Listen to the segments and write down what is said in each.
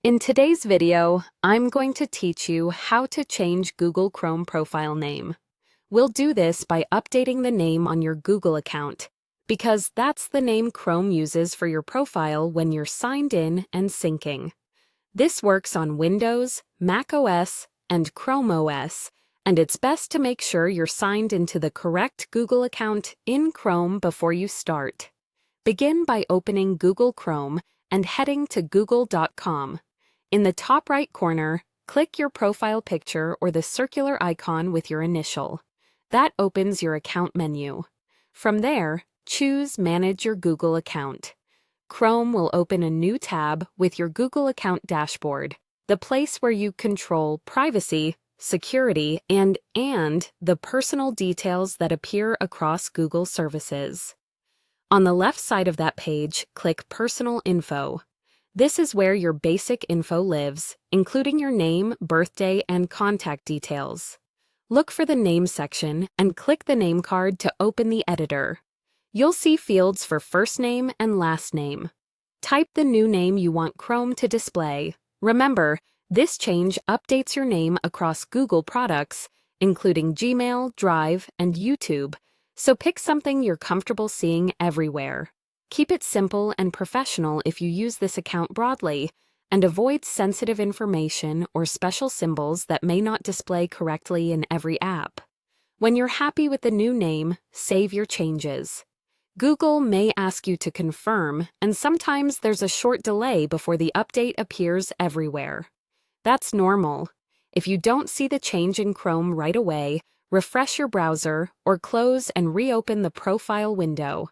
In today's video, I'm going to teach you how to change Google Chrome profile name. We'll do this by updating the name on your Google account, because that's the name Chrome uses for your profile when you're signed in and syncing. This works on Windows, Mac OS, and Chrome OS, and it's best to make sure you're signed into the correct Google account in Chrome before you start. Begin by opening Google Chrome and heading to google.com. In the top right corner, click your profile picture or the circular icon with your initial. That opens your account menu. From there, choose Manage Your Google Account. Chrome will open a new tab with your Google account dashboard, the place where you control privacy, security, and the personal details that appear across Google services. On the left side of that page, click Personal Info. This is where your basic info lives, including your name, birthday, and contact details. Look for the Name section and click the name card to open the editor. You'll see fields for first name and last name. Type the new name you want Chrome to display. Remember, this change updates your name across Google products, including Gmail, Drive, and YouTube, so pick something you're comfortable seeing everywhere. Keep it simple and professional if you use this account broadly, and avoid sensitive information or special symbols that may not display correctly in every app. When you're happy with the new name, save your changes. Google may ask you to confirm, and sometimes there's a short delay before the update appears everywhere. That's normal. If you don't see the change in Chrome right away, refresh your browser or close and reopen the profile window.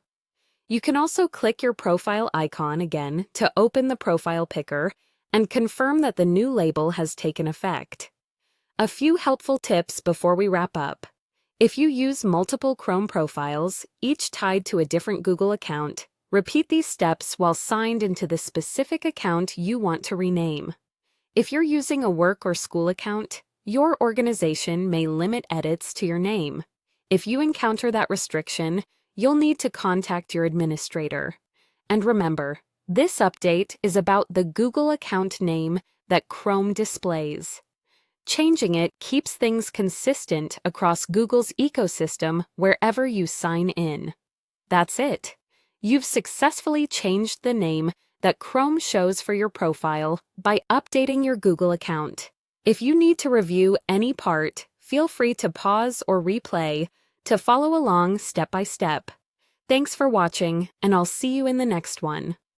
You can also click your profile icon again to open the profile picker and confirm that the new label has taken effect. A few helpful tips before we wrap up. If you use multiple Chrome profiles, each tied to a different Google account, repeat these steps while signed into the specific account you want to rename. If you're using a work or school account, your organization may limit edits to your name. If you encounter that restriction, you'll need to contact your administrator. And remember, this update is about the Google account name that Chrome displays. Changing it keeps things consistent across Google's ecosystem wherever you sign in. That's it. You've successfully changed the name that Chrome shows for your profile by updating your Google account. If you need to review any part, feel free to pause or replay to follow along step by step. Thanks for watching, and I'll see you in the next one.